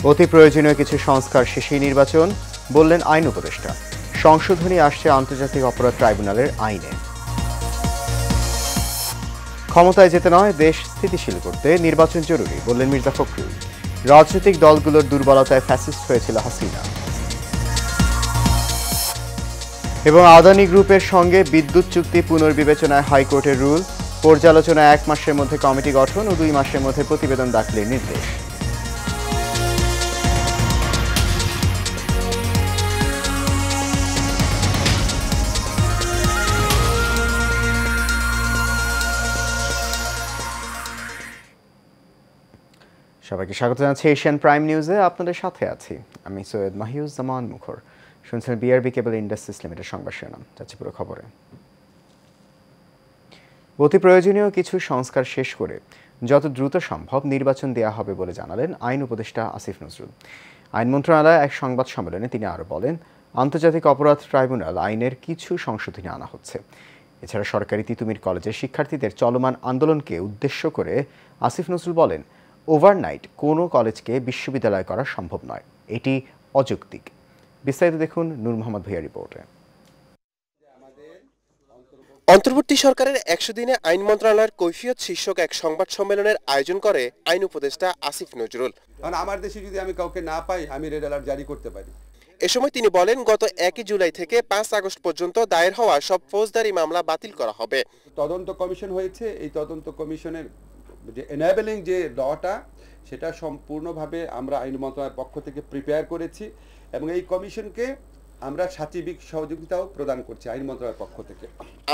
অতি প্রয়োজনীয় কিছু সংস্কার শেষেই নির্বাচন, বললেন আইন উপদেষ্টা। সংশোধনী আসছে আন্তর্জাতিক অপরাধ ট্রাইব্যুনালের আইনে। ক্ষমতায় যেতে নয়, দেশ স্থিতিশীল করতে নির্বাচন জরুরি, বললেন মির্জা ফখরুল। রাজনৈতিক দলগুলোর দুর্বলতায় ফ্যাসিস্ট হয়েছিল হাসিনা। এবং আদানি গ্রুপের সঙ্গে বিদ্যুৎ চুক্তি পুনর্বিবেচনায় হাইকোর্টের রুল। পর্যালোচনায় 1 মাসের মধ্যে কমিটি গঠন ও 2 মাসের মধ্যে প্রতিবেদন দাখিলের নির্দেশ। সবাইকে স্বাগত জানাচ্ছি এশিয়ান প্রাইম নিউজে। আপনাদের সাথে আছি আমি সৈয়দ মাহিউজ্জামান মুখর। শুনছেন বিআরবি কেবল ইন্ডাস্ট্রিজ লিমিটেড সংবাদ শিরোনাম। যাচ্ছি পুরো খবরে। অতি প্রয়োজনীয় কিছু সংস্কার শেষ করে যত দ্রুত সম্ভব নির্বাচন দেওয়া হবে বলে জানালেন আইন উপদেষ্টা আসিফ নজরুল। আইন মন্ত্রণালয়ে এক সংবাদ সম্মেলনে তিনি আরও বলেন, আন্তর্জাতিক অপরাধ ট্রাইব্যুনাল আইনের কিছু সংশোধনী আনা হচ্ছে। এছাড়া সরকারি তিতুমির কলেজের শিক্ষার্থীদের চলমান আন্দোলনকে উদ্দেশ্য করে আসিফ নজরুল বলেন, ওভারনাইট কোনো কলেজকে বিশ্ববিদ্যালয় করা সম্ভব নয়, এটি অযৌক্তিক। বিস্তারিত দেখুন নূর মোহাম্মদ ভূঁইয়ার রিপোর্টে। অন্তর্বর্তী সরকারের 100 দিনে আইন মন্ত্রণালয়ের কৈফিয়ত শীর্ষক এক সংবাদ সম্মেলনের আয়োজন করে আইন উপদেষ্টা আসিফ নজরুল। কারণ আমার দেশে যদি আমি কাউকে না পাই, আমি রেড অ্যালার্ট জারি করতে পারি। এ সময় তিনি বলেন, গত 1 জুলাই থেকে 5 আগস্ট পর্যন্ত দায়ের হওয়া সব ফৌজদারি মামলা বাতিল করা হবে। তদন্ত কমিশন হয়েছে, এই তদন্ত কমিশনের যে এনাবেলিং যে লটা, সেটা সম্পূর্ণভাবে আমরা আইন মন্ত্রণালয়ের পক্ষ থেকে প্রিপেয়ার করেছি এবং এই কমিশনকে আমরা সার্বিক সহযোগিতাও প্রদান করছি আইন মন্ত্রণালয়ের পক্ষ থেকে।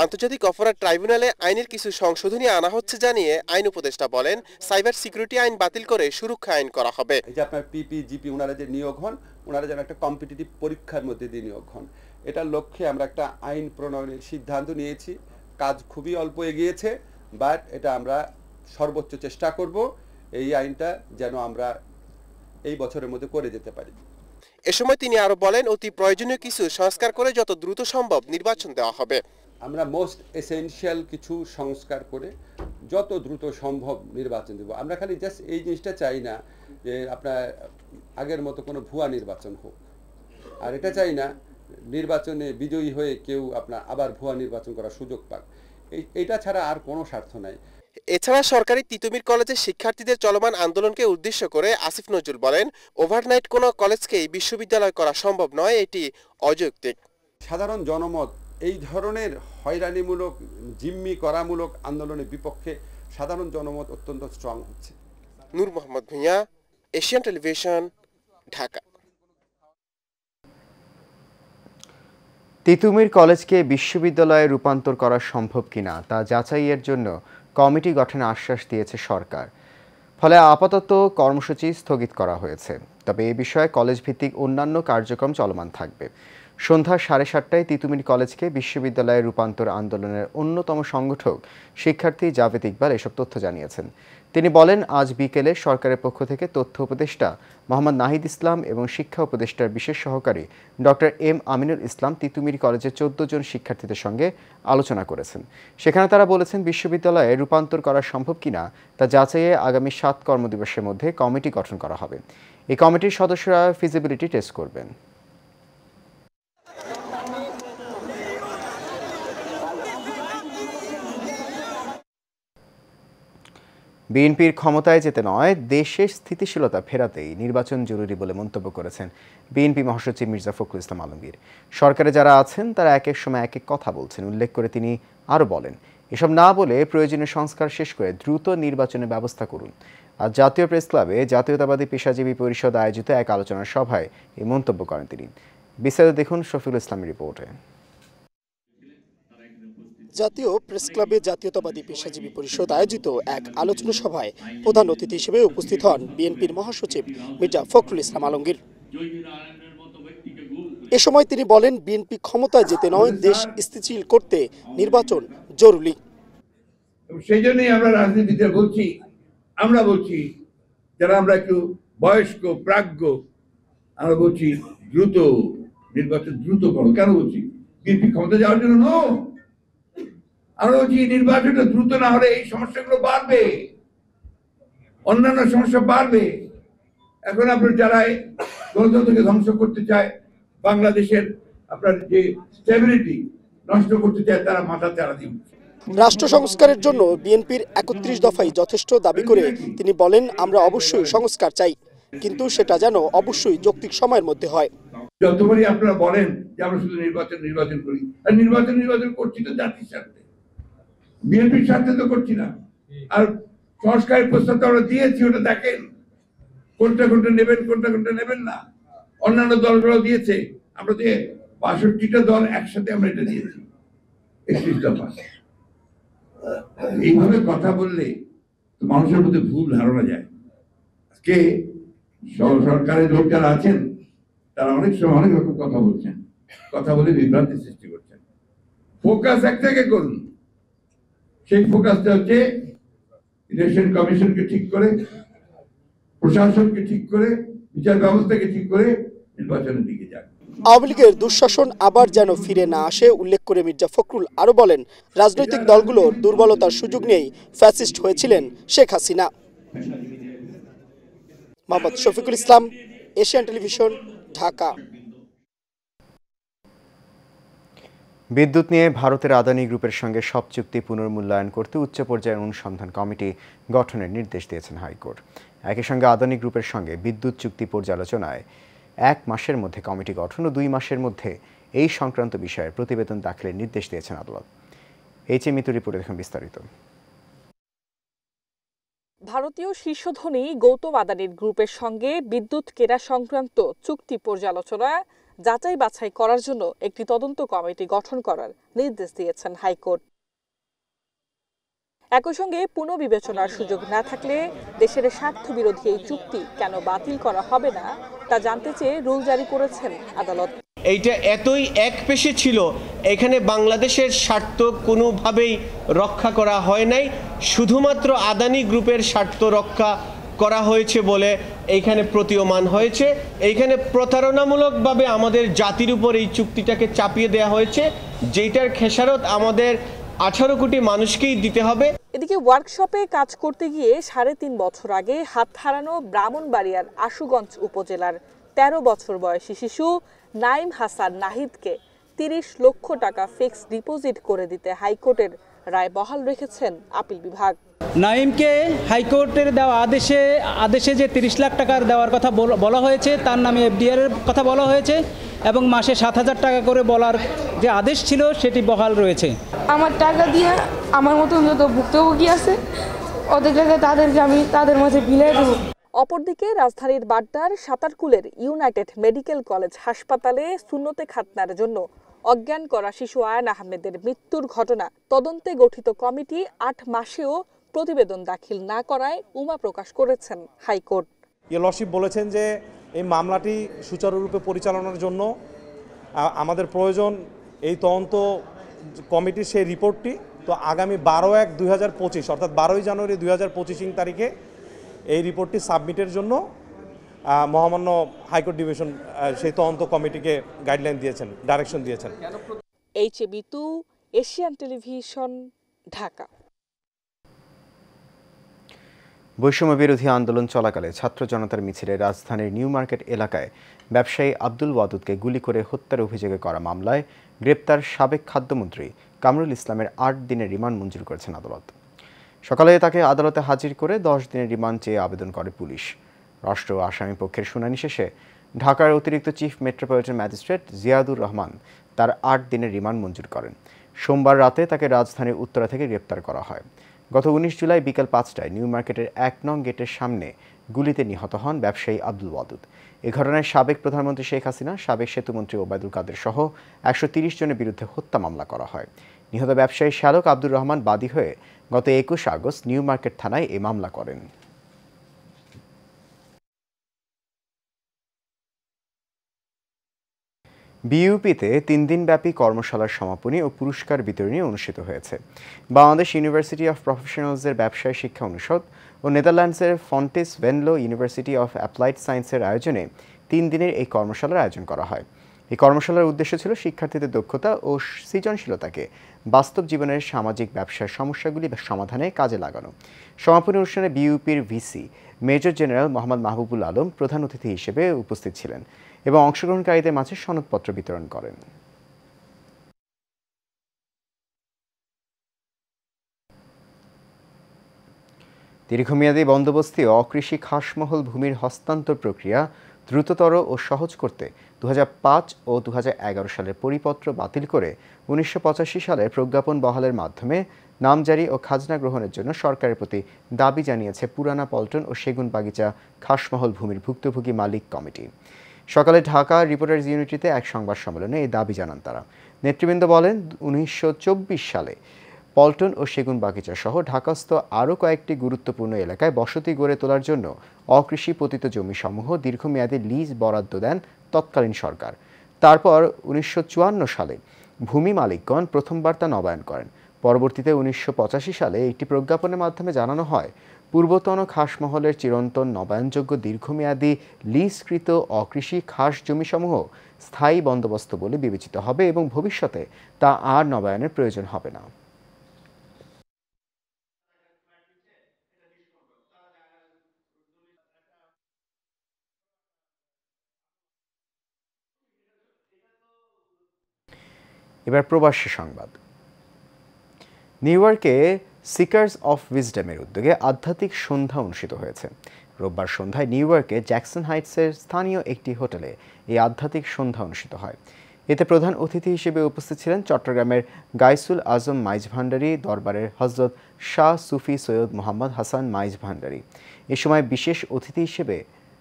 আন্তর্জাতিক অপরাধ ট্রাইব্যুনালে আইনের কিছু সংশোধনী আনা হচ্ছে জানিয়ে আইন উপদেষ্টা বলেন, সাইবার সিকিউরিটি আইন বাতিল করে সুরক্ষা আইন করা হবে। এই যে আপনার পিপি জিপি ওনারা যে নিয়োগ হন, ওনারা যেন একটা কম্পিটিটিভ পরীক্ষার মধ্যে দিয়ে নিয়োগ হন, এটার লক্ষ্যে আমরা একটা আইন প্রণয়নের সিদ্ধান্ত নিয়েছি। কাজ খুবই অল্প এগিয়েছে, বাট এটা আমরা সর্বোচ্চ চেষ্টা করব এই আইনটা যেন আমরা এই বছরের মধ্যে করে যেতে পারি। এ সময় তিনি আরো বলেন, অতি প্রয়োজনীয় কিছু সংস্কার করে যত দ্রুত সম্ভব নির্বাচন দেওয়া হবে। আমরা মোস্ট এসেনশিয়াল কিছু সংস্কার করে যত দ্রুত সম্ভব নির্বাচন দেব। আমরা খালি জাস্ট এই জিনিসটা চাই না যে আপনার আগের মতো কোনো ভুয়া নির্বাচন হোক, আর এটা চাই না নির্বাচনে বিজয়ী হয়ে কেউ আপনার আবার ভুয়া নির্বাচন করার সুযোগ পাক। এইটা ছাড়া আর কোনো স্বার্থ নাই। এছাড়া সরকারি তিতুমির কলেজের শিক্ষার্থীদের চলমান আন্দোলনকে উদ্দেশ্য করে আসিফ নজরুল বলেন, ওভারনাইট কোনো কলেজকেই বিশ্ববিদ্যালয় করা সম্ভব নয়, এটি অযৌক্তিক। সাধারণ জনমত এই ধরনের হয়রানিমূলক জিম্মি করামূলক আন্দোলনের বিপক্ষে সাধারণ জনমত অত্যন্ত স্ট্রং হচ্ছে। নূর মোহাম্মদ ভূঁইয়া, এশিয়ান টেলিভিশন, ঢাকা। তিতুমির কলেজকে বিশ্ববিদ্যালয়ে রূপান্তর করা সম্ভব কিনা তা যাচাইয়ের জন্য কমিটি গঠনের আশ্বাস দিয়েছে সরকার। ফলে আপাতত কর্মসূচি স্থগিত করা হয়েছে, তবে এ বিষয়ে কলেজ ভিত্তিক অন্যান্য কার্যক্রম চলমান থাকবে। সন্ধ্যা 7:30টায় তিতুমির কলেজকে বিশ্ববিদ্যালয়ে রূপান্তর আন্দোলনের অন্যতম সংগঠক শিক্ষার্থী জাভেদ ইকবাল এসব তথ্য জানিয়েছেন। তিনি বলেন, আজ বিকেলে সরকারের পক্ষ থেকে তথ্য উপদেষ্টা মোহাম্মদ নাহিদ ইসলাম এবং শিক্ষা উপদেষ্টার বিশেষ সহকারী ডক্টর এম আমিনুল ইসলাম তিতুমির কলেজের 14 জন শিক্ষার্থীদের সঙ্গে আলোচনা করেছেন। সেখানে তারা বলেছেন, বিশ্ববিদ্যালয়ে রূপান্তর করা সম্ভব কিনা তা যাচাইয়ে আগামী 7 কর্মদিবসের মধ্যে কমিটি গঠন করা হবে। এই কমিটির সদস্যরা ফিজিবিলিটি টেস্ট করবেন। বিএনপির ক্ষমতায় যেতে নয়, দেশের স্থিতিশীলতা ফেরাতেই নির্বাচন জরুরি বলে মন্তব্য করেছেন বিএনপি মহাসচিব মির্জা ফখরুল ইসলাম আলমগীর। সরকারে যারা আছেন তারা এক এক সময় এক এক কথা বলছেন উল্লেখ করে তিনি আরও বলেন, এসব না বলে প্রয়োজনীয় সংস্কার শেষ করে দ্রুত নির্বাচনের ব্যবস্থা করুন। আর জাতীয় প্রেস ক্লাবে জাতীয়তাবাদী পেশাজীবী পরিষদ আয়োজিত এক আলোচনা সভায় এই মন্তব্য করেন তিনি। বিস্তারিত দেখুন শফিউল ইসলামের রিপোর্টে। জাতীয় প্রেস ক্লাবে জাতীয়তাবাদী পেশাজীবী পরিষদ আয়োজিত এক আলোচনা সভায় প্রধান অতিথি হিসেবে উপস্থিত হন বিএনপির মহাসচিব মির্জা ফখরুল ইসলাম আলমগীর। এ সময় তিনি বলেন, বিএনপি ক্ষমতায় যেতে নয়, দেশ স্থিতিশীল করতে নির্বাচন জরুরি। সেই জন্যই আমরা রাজনীতিতে আমরা বলছি যারা আমরা একটু বয়স্ক প্রাজ্ঞ, আমরা বলছি দ্রুত নির্বাচন দ্রুত করো। কেন বলছি? বিএনপি ক্ষমতা যাওয়ার জন্য নয়, আমরা বলছি নির্বাচনটা দ্রুত না হলে এই সমস্যাগুলো বাড়বে, অন্যান্য সমস্যা বাড়বে। এখন আপনার যারা গণতন্ত্রকে ধ্বংস করতে চায়, বাংলাদেশের আপনার যে স্টেবিলিটি নষ্ট করতে চায়, তারা মাথা চারা দিন। রাষ্ট্র সংস্কারের জন্য বিএনপির ৩১ দফাই যথেষ্ট দাবি করে তিনি বলেন, আমরা অবশ্যই সংস্কার চাই, কিন্তু সেটা যেন অবশ্যই যৌক্তিক সময়ের মধ্যে হয়। যতবারই আপনারা বলেন যে আমরা শুধু নির্বাচন করি, আর নির্বাচন করছি তো জাতির স্বার্থে, বিএনপির স্বার্থে তো করছি না। আর সংস্কারের প্রস্তাব তো আমরা দিয়েছি, ওটা দেখেন কোনটা নেবেন, কোনটা নেবেন না। অন্যান্য দলগুলো দিয়েছে, আমরা যে ৬২টা দল একসাথে আমরা এটা দিয়েছি ৩১ দফা। এইভাবে কথা বললে মানুষের মধ্যে ভুল ধারণা যায়। আজকে সরকারের লোক যারা আছেন তারা অনেক সময় অনেক রকম কথা বলছেন, কথা বলে বিভ্রান্তি সৃষ্টি করছেন। ফোকাস এক জায়গায় করুন। সেই ফোকাসটা হচ্ছে ইলেকশন কমিশনকে ঠিক করে, প্রশাসনকে ঠিক করে, বিচার ব্যবস্থাকে ঠিক করে নির্বাচনের দিকে যান। আওয়ামী লীগের দুঃশাসন আবার যেন ফিরে না আসে উল্লেখ করে মির্জা ফখরুল আরো বলেন, রাজনৈতিক দলগুলোর দুর্বলতার সুযোগ নিয়েই ফ্যাসিস্ট হয়েছিলেন শেখ হাসিনা। Mohammad Shafiqul Islam, Asian television, Dhaka. বিদ্যুৎ নিয়ে ভারতের আদানি গ্রুপের সঙ্গে সব চুক্তি পুনর্মূল্যায়ন করতে উচ্চ পর্যায়ের অনুসন্ধান কমিটি গঠনের নির্দেশ দিয়েছেন হাইকোর্ট। একই সঙ্গে আদানি গ্রুপের সঙ্গে বিদ্যুৎ চুক্তি পর্যালোচনায় 1 মাসের মধ্যে কমিটি গঠন ও 2 মাসের মধ্যে এই সংক্রান্ত বিষয়ে প্রতিবেদন দাখিলের নির্দেশ দিয়েছেন আদালত। এইচএ মিতু রিপোর্টে দেখুন বিস্তারিত। ভারতীয় শীর্ষধনী গৌতম আদানির গ্রুপের সঙ্গে বিদ্যুৎ কেনা সংক্রান্ত চুক্তি পর্যালোচনা যাচাই বাছাই করার জন্য একটি তদন্ত কমিটি গঠন করার নির্দেশ দিয়েছেন হাইকোর্ট। একই সঙ্গে পুনর্বিবেচনার সুযোগ না থাকলে দেশের স্বার্থবিরোধী এই চুক্তি কেন বাতিল করা হবে না তা জানতে চেয়ে রুল জারি করেছেন আদালত। এইটা এতই একপেশে ছিল, এখানে বাংলাদেশের স্বার্থ কোনোভাবেই রক্ষা করা হয় নাই, শুধুমাত্র আদানি গ্রুপের স্বার্থ রক্ষা করা হয়েছে বলে এইখানে প্রতীয়মান হয়েছে। এইখানে প্রতারণামূলকভাবে আমাদের জাতির উপর এই চুক্তিটাকে চাপিয়ে দেওয়া হয়েছে, যেটার খেসারত আমাদের 18 কোটি মানুষকেই দিতে হবে। এদিকে ওয়ার্কশপে কাজ করতে গিয়ে 3.5 বছর আগে হাত হারানো ব্রাহ্মণবাড়িয়ার আশুগঞ্জ উপজেলার 13 বছর বয়সী শিশু নাইম হাসান নাহিদকে 30 লক্ষ টাকা ফিক্সড ডিপোজিট করে দিতে হাইকোর্টের রায় বহাল রেখেছেন আপিল বিভাগ। নাইমকে হাইকোর্টের দেওয়া আদেশে যে 30 লাখ টাকার দেওয়ার কথা বলা হয়েছে, তার নামে এফডিআর এর কথা বলা হয়েছে এবং মাসে 7,000 টাকা করে বলার যে আদেশ ছিল সেটি বহাল রয়েছে। আমার টাকা দিয়ে আমার মতন যত ভুক্তভোগী আছে ওদের টাকা তাদেরকে আমি তাদের মাঝে বিলিয়ে দেবো। অপরদিকে রাজধানীর বাড্ডার সাতারকুলের ইউনাইটেড মেডিকেল কলেজ হাসপাতালে সুন্নতে খাতনার জন্য অজ্ঞান করা শিশু আয়ান আহমেদের মৃত্যুর ঘটনা তদন্তে গঠিত কমিটি 8 মাসেও প্রতিবেদন দাখিল না করায় উমা প্রকাশ করেছেন হাইকোর্ট। লর্ডশিপ বলেছেন যে এই মামলাটি সুচারুরূপে পরিচালনার জন্য আমাদের প্রয়োজন এই তদন্ত কমিটির সেই রিপোর্টটি। তো আগামী 12/1/2025 অর্থাৎ 12ই জানুয়ারি 2025 তারিখে এই রিপোর্টটি সাবমিটের জন্য মহামান্য হাইকোর্ট ডিভিশন সেই তদন্ত কমিটিকে গাইডলাইন দিয়েছেন, ডাইরেকশন দিয়েছেন। এইচএ মিতু, এশিয়ান টেলিভিশন, ঢাকা। বৈষম্য বিরোধী আন্দোলন চলাকালে ছাত্র জনতার মিছিলে রাজধানীর নিউ মার্কেট এলাকায় ব্যবসায়ী আব্দুল ওয়াদুদকে গুলি করে হত্যার অভিযোগে করা মামলায় গ্রেপ্তার সাবেক খাদ্যমন্ত্রী কামরুল ইসলামের 8 দিনের রিমান্ড মঞ্জুর করেছেন আদালত। সকালে তাকে আদালতে হাজির করে 10 দিনের রিমান্ড চেয়ে আবেদন করে পুলিশ। রাষ্ট্র আসামি পক্ষের শুনানি শেষে ঢাকার অতিরিক্ত chief metropolitan magistrate Ziadur Rahman তার 8 দিনের রিমান্ড মঞ্জুর করেন। সোমবার রাতে তাকে রাজধানীর উত্তরা থেকে গ্রেপ্তার করা হয়। গত 19 জুলাই বিকেল 5টায় নিউ মার্কেটের 1 নং গেটের সামনে গুলিতে নিহত হন ব্যবসায়ী আব্দুল ওয়াদুদ। এ ঘটনায় সাবেক প্রধানমন্ত্রী শেখ হাসিনা, সাবেক সেতুমন্ত্রী ওবায়দুল কাদের সহ 130 জনের বিরুদ্ধে হত্যা মামলা করা হয়। নিহত ব্যবসায়ী শ্যালক আব্দুর রহমান বাদী হয়ে গত 21 আগস্ট নিউ মার্কেট থানায় এই মামলা করেন। বিইউপিতে 3 দিনব্যাপী কর্মশালার সমাপনী ও পুরস্কার বিতরণী অনুষ্ঠিত হয়েছে। বাংলাদেশ ইউনিভার্সিটি অফ প্রফেশনালসের ব্যবসায় শিক্ষা অনুষদ ও নেদারল্যান্ডসের ফন্টিস ভেনলো ইউনিভার্সিটি অফ অ্যাপ্লাইড সায়েন্সের আয়োজনে 3 দিনের এই কর্মশালার আয়োজন করা হয়। এই কর্মশালার উদ্দেশ্য ছিল শিক্ষার্থীদের দক্ষতা ও সৃজনশীলতাকে বাস্তব জীবনের সামাজিক ব্যবসার সমস্যাগুলি সমাধানে কাজে লাগানো। সমাপনী অনুষ্ঠানে বিইউপির VC major general Mohammad Mahbubul Alam প্রধান অতিথি হিসেবে উপস্থিত ছিলেন এবং অংশগ্রহণকারীদের মাঝে সনদপত্র বিতরণ করেন। দীর্ঘমেয়াদী বন্দোবস্তি ও অকৃষি খাসমহল ভূমির হস্তান্তর প্রক্রিয়া দ্রুততর ও সহজ করতে 2005 ও 2011 সালের পরিপত্র বাতিল করে 1985 সালে প্রজ্ঞাপন বহালের মাধ্যমে নামজারি ও খাজনা গ্রহণের জন্য সরকারের প্রতি দাবি জানিয়েছে পুরানা পল্টন ও সেগুনবাগিচা খাসমহল ভূমির ভুক্তভোগী মালিক কমিটি। সকালে ঢাকা রিপোর্টার্স ইউনিটিতে এক সংবাদ সম্মেলনে এই দাবি জানান তারা। নেতৃবৃন্দ বলেন, 1924 সালে পল্টন ও সেগুনবাগিচা সহ ঢাকাস্থ আরও কয়েকটি গুরুত্বপূর্ণ এলাকায় বসতি গড়ে তোলার জন্য অকৃষি পতিত জমিসমূহ দীর্ঘমেয়াদী লিজ বরাদ্দ দেন তৎকালীন সরকার। তারপর 1954 সালে ভূমি মালিকগণ প্রথমবার তা নবায়ন করেন। পরবর্তীতে 1985 সালে একটি প্রজ্ঞাপনের মাধ্যমে জানানো হয়, পূর্বতন খাসমহলের চিরন্তন নবায়নযোগ্য দীর্ঘমেয়াদী লিজকৃত অকৃষি খাস জমিসমূহ স্থায়ী বন্দোবস্ত বলে বিবেচিত হবে এবং ভবিষ্যতে তা আর নবায়নের প্রয়োজন হবে না। এবার প্রবাসী সংবাদ। নিউ ইয়র্কে সিকার্স অফ উইজডমের উদ্যোগে আধ্যাত্মিক সন্ধ্যা অনুষ্ঠিত হয়েছে। রোববার সন্ধ্যায় নিউ ইয়র্কে জ্যাকসন হাইটসের স্থানীয় একটি হোটেলে এই আধ্যাত্মিক সন্ধ্যা অনুষ্ঠিত হয়। এতে প্রধান অতিথি হিসেবে উপস্থিত ছিলেন চট্টগ্রামের গাইসুল আজম মাইজ ভান্ডারী দরবারের হজরত শাহ সুফি সৈয়দ মোহাম্মদ হাসান মাইজ ভান্ডারী। এ সময় বিশেষ অতিথি হিসেবে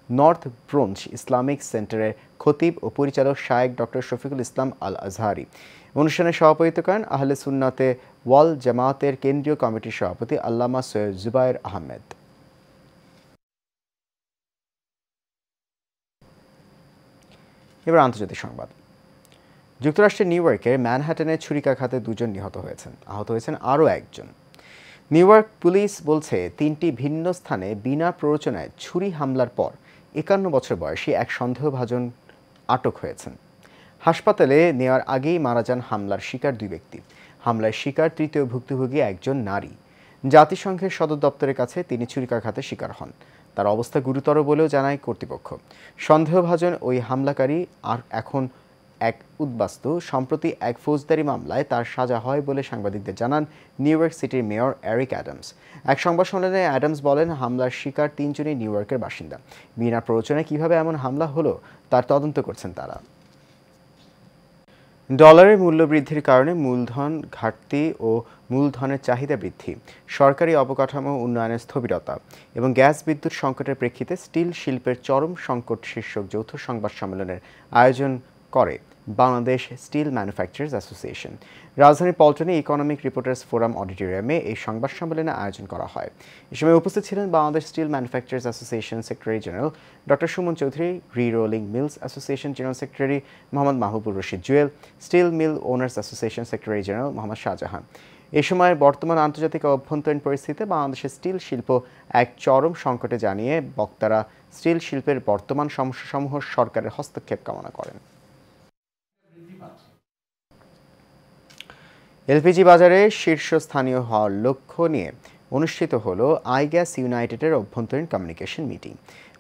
নর্থ ব্রোঞ্চ ইসলামিক সেন্টারের খতিব ও পরিচালক শায়েখ ডক্টর শফিকুল ইসলাম আল আজহারি। অনুষ্ঠানে সভাপতিত্ব করেন আহলে সুন্নাতে ওয়াল জামাতের কেন্দ্রীয় কমিটির সভাপতি আল্লামা সৈয়দ জুবায়ের আহমেদ। এবার আন্তর্জাতিক সংবাদ। যুক্তরাষ্ট্রের নিউ ইয়র্কের ম্যানহাটনে ছুরিকাঘাতে 2 জন নিহত হয়েছেন, আহত হয়েছেন আরও 1 জন। নিউ ইয়র্ক পুলিশ বলছে 3টি ভিন্ন স্থানে বিনা প্ররোচনায় ছুরি হামলার পর 51 বছর বয়সী এক সন্দেহভাজন আটক হয়েছেন। হাসপাতালে নেওয়ার আগেই মারা যান হামলার শিকার 2 ব্যক্তি। হামলার শিকার তৃতীয় ভুক্তভোগী একজন নারী। জাতিসংঘের সদর দপ্তরের কাছে তিনি ছুরিকাঘাতের শিকার হন। তার অবস্থা গুরুতর বলেও জানায় কর্তৃপক্ষ। সন্দেহভাজন ওই হামলাকারী আর এখন এক উদ্বাস্তু। সম্প্রতি এক ফৌজদারি মামলায় তার সাজা হয় বলে সাংবাদিকদের জানান নিউ ইয়র্ক সিটির মেয়র এরিক অ্যাডামস। এক সংবাদ সম্মেলনে অ্যাডামস বলেন, হামলার শিকার 3 জনই নিউ ইয়র্কের বাসিন্দা। বিনা প্ররোচনায় কিভাবে এমন হামলা হলো তার তদন্ত করছেন তারা। ডলারের মূল্য বৃদ্ধির কারণে মূলধন ঘাটতি ও মূলধনের চাহিদা বৃদ্ধি, সরকারি অবকাঠামো উন্নয়নের স্থবিরতা এবং গ্যাস বিদ্যুৎ সংকটের প্রেক্ষিতে স্টিল শিল্পের চরম সংকট শীর্ষক যৌথ সংবাদ সম্মেলনের আয়োজন করে বাংলাদেশ স্টিল ম্যানুফ্যাকচারার্স অ্যাসোসিয়েশন। রাজধানীর পল্টনে ইকোনমিক রিপোর্টার্স ফোরাম অডিটোরিয়ামে এই সংবাদ সম্মেলনে আয়োজন করা হয়। এ সময় উপস্থিত ছিলেন Bangladesh steel manufacturers association secretary general doctor Sumon Chowdhury, re-rolling mills association general secretary Mohammad Mahbubur Rashid Jewel, steel mill owners association secretary general Mohammad Shahjahan. এ সময় বর্তমান আন্তর্জাতিক অভ্যন্তরীণ পরিস্থিতিতে বাংলাদেশের স্টিল শিল্প এক চরম সংকটে জানিয়ে বক্তারা স্টিল শিল্পের বর্তমান সমস্যাসমূহ সরকারের হস্তক্ষেপ কামনা করেন। এলপিজি বাজারে শীর্ষস্থানীয় হওয়ার লক্ষ্য নিয়ে অনুষ্ঠিত হল আইগ্যাস ইউনাইটেডের অভ্যন্তরীণ communication meeting.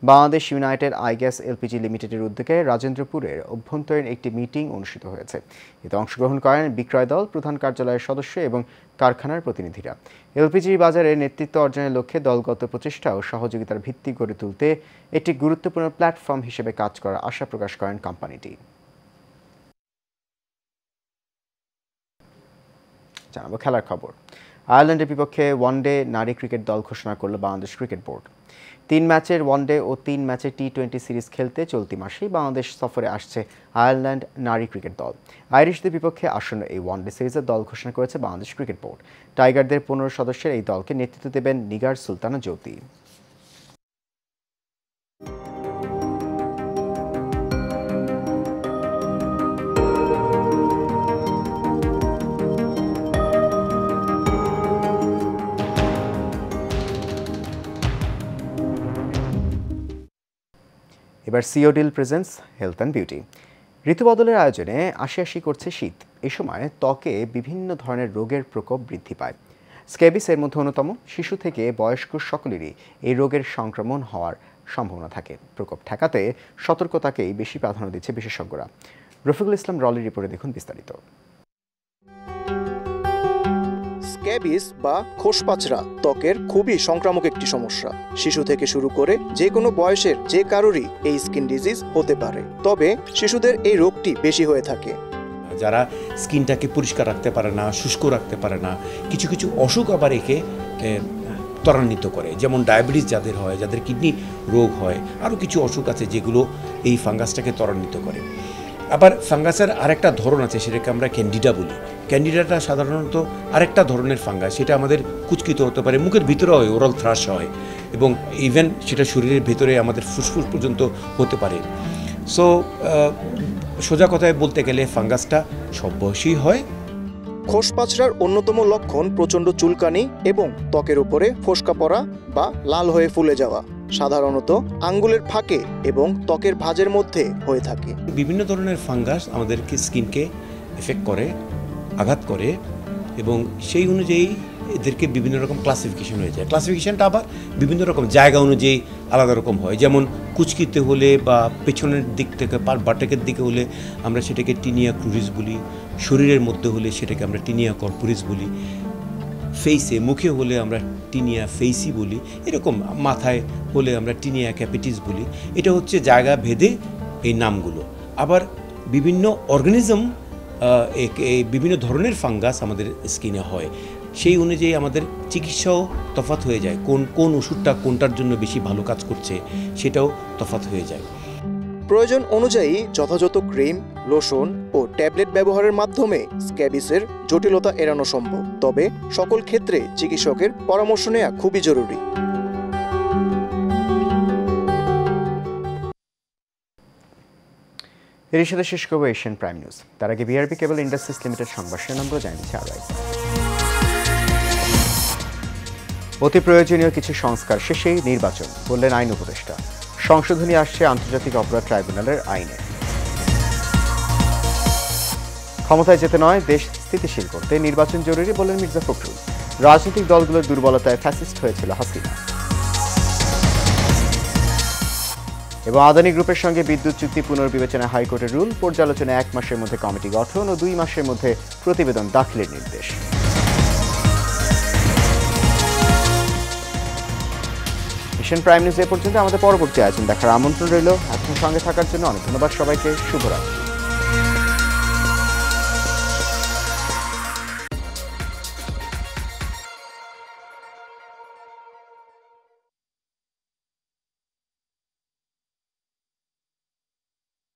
Bangladesh United আইগ্যাস LPG লিমিটেডের উদ্যোগে রাজেন্দ্রপুরের অভ্যন্তরীণ একটি মিটিং অনুষ্ঠিত হয়েছে। এতে অংশগ্রহণ করেন বিক্রয় দল, প্রধান কার্যালয়ের সদস্য এবং কারখানার প্রতিনিধিরা। এলপিজি বাজারে নেতৃত্ব অর্জনের লক্ষ্যে দলগত প্রচেষ্টা ও সহযোগিতার ভিত্তি গড়ে তুলতে একটি গুরুত্বপূর্ণ প্ল্যাটফর্ম হিসেবে কাজ করার আশা প্রকাশ করেন কোম্পানিটি। জানাবো খেলার খবর। আয়ারল্যান্ডের বিপক্ষে ওয়ানডে নারী ক্রিকেট দল ঘোষণা করল বাংলাদেশ ক্রিকেট বোর্ড। 3 ম্যাচের ওয়ানডে ও 3 ম্যাচের টি-20 সিরিজ খেলতে চলতি মাসেই বাংলাদেশ সফরে আসছে আয়ারল্যান্ড নারী ক্রিকেট দল। আইরিশদের বিপক্ষে আসন্ন এই ওয়ানডে সিরিজের দল ঘোষণা করেছে বাংলাদেশ ক্রিকেট বোর্ড। টাইগারদের 15 সদস্যের এই দলকে নেতৃত্ব দেবেন নিগার সুলতানা জ্যোতি। এবার সিওডিল প্রেজেন্টস হেলথ অ্যান্ড বিউটি। ঋতু বদলের আয়োজনে আশি করছে শীত। এ সময় ত্বকে বিভিন্ন ধরনের রোগের প্রকোপ বৃদ্ধি পায়। স্ক্যাবিস এর মধ্যে অন্যতম। শিশু থেকে বয়স্ক সকলেরই এই রোগের সংক্রমণ হওয়ার সম্ভাবনা থাকে। প্রকোপ ঠেকাতে সতর্কতাকেই বেশি প্রাধান্য দিচ্ছে বিশেষজ্ঞরা। রফিকুল ইসলাম রলির রিপোর্টে দেখুন বিস্তারিত। স্ক্যাবিস বা খোসপাচড়া ত্বকের খুবই সংক্রামক একটি সমস্যা। শিশু থেকে শুরু করে যে কোনো বয়সের যে কারোরই এই স্কিন ডিজিজ হতে পারে, তবে শিশুদের এই রোগটি বেশি হয়ে থাকে। যারা স্কিনটাকে পরিষ্কার রাখতে পারে না, শুষ্ক রাখতে পারে না, কিছু কিছু অসুখ আবার একে ত্বরান্বিত করে, যেমন ডায়াবেটিস যাদের হয়, যাদের কিডনি রোগ হয়, আরও কিছু অসুখ আছে যেগুলো এই ফাঙ্গাসটাকে ত্বরান্বিত করে। আবার ফাঙ্গাসের আরেকটা ধরন আছে, সেটাকে আমরা ক্যান্ডিডা বলি। ক্যান্ডিডাটা সাধারণত আরেকটা ধরনের ফাঙ্গাস, সেটা আমাদের কুচকিত হতে পারে, মুখের ভিতরে হয়, ওরাল থ্রাশ হয়, এবং ইভেন সেটা শরীরের ভিতরে আমাদের ফুসফুস পর্যন্ত হতে পারে। সো সোজা কথায় বলতে গেলে ফাঙ্গাসটা সব বয়সেই হয়। খোসপাচড়ার অন্যতম লক্ষণ প্রচণ্ড চুলকানি এবং ত্বকের উপরে ফোসকা পড়া বা লাল হয়ে ফুলে যাওয়া, সাধারণত আঙ্গুলের ফাঁকে এবং ত্বকের ভাঁজের মধ্যে হয়ে থাকে। বিভিন্ন ধরনের ফাঙ্গাস আমাদেরকে স্কিনকে এফেক্ট করে, আঘাত করে, এবং সেই অনুযায়ী এদেরকে বিভিন্ন রকম ক্লাসিফিকেশন হয়ে যায়। ক্লাসিফিকেশনটা আবার বিভিন্ন রকম জায়গা অনুযায়ী আলাদা রকম হয়। যেমন কুচকিতে হলে বা পেছনের দিক থেকে বাটেকের দিকে হলে আমরা সেটাকে টিনিয়া ক্রুরিস বলি, শরীরের মধ্যে হলে সেটাকে আমরা টিনিয়া কর্পোরিস বলি, ফেইসে মুখে হলে আমরা টিনিয়া ফেইসি বলি, এরকম মাথায় হলে আমরা টিনিয়া ক্যাপিটিস বলি। এটা হচ্ছে জায়গা ভেদে এই নামগুলো। আবার বিভিন্ন অর্গানিজম, বিভিন্ন ধরনের ফাঙ্গাস আমাদের স্কিনে হয়, সেই অনুযায়ী আমাদের চিকিৎসাও তফাৎ হয়ে যায়। কোন ওষুধটা কোনটার জন্য বেশি ভালো কাজ করছে সেটাও তফাৎ হয়ে যায়। প্রয়োজন অনুযায়ী যথাযথ ক্রিম, লোশন ও ট্যাবলেট ব্যবহারের মাধ্যমে স্ক্যাবিসের জটিলতা এড়ানো সম্ভব, তবে সকল ক্ষেত্রে চিকিৎসকের পরামর্শ নেওয়া খুবই জরুরি। এর সাথে শেষ করবো এশিয়ান প্রাইম নিউজ। তার আগে বিআরবি কেবল ইন্ডাস্ট্রিজ লিমিটেড সংবাদ শিরোনামগুলো জানিয়েছে আরও একবার। অতি প্রয়োজনীয় কিছু সংস্কার শেষেই নির্বাচন, বললেন আইন উপদেষ্টা। সংশোধনী আসছে আন্তর্জাতিক অপরাধ ট্রাইব্যুনালের আইনে। ক্ষমতায় যেতে নয়, দেশ স্থিতিশীল করতে নির্বাচন জরুরি, বললেন মির্জা ফখরুল। রাজনৈতিক দলগুলোর দুর্বলতায় ফ্যাসিস্ট হয়েছিল হাসিনা। এবং আদানি গ্রুপের সঙ্গে বিদ্যুৎ চুক্তি পুনর্বিবেচনা হাইকোর্টের রুল, পর্যালোচনায় 1 মাসের মধ্যে কমিটি গঠন ও 2 মাসের মধ্যে প্রতিবেদন দাখিলের নির্দেশ। এশিয়ান প্রাইম নিউজ এ পর্যন্ত। আমাদের পরবর্তী আয়োজন দেখার আমন্ত্রণ রইল। এখন সঙ্গে থাকার জন্য অনেক ধন্যবাদ সবাইকে। শুভরাত্রি।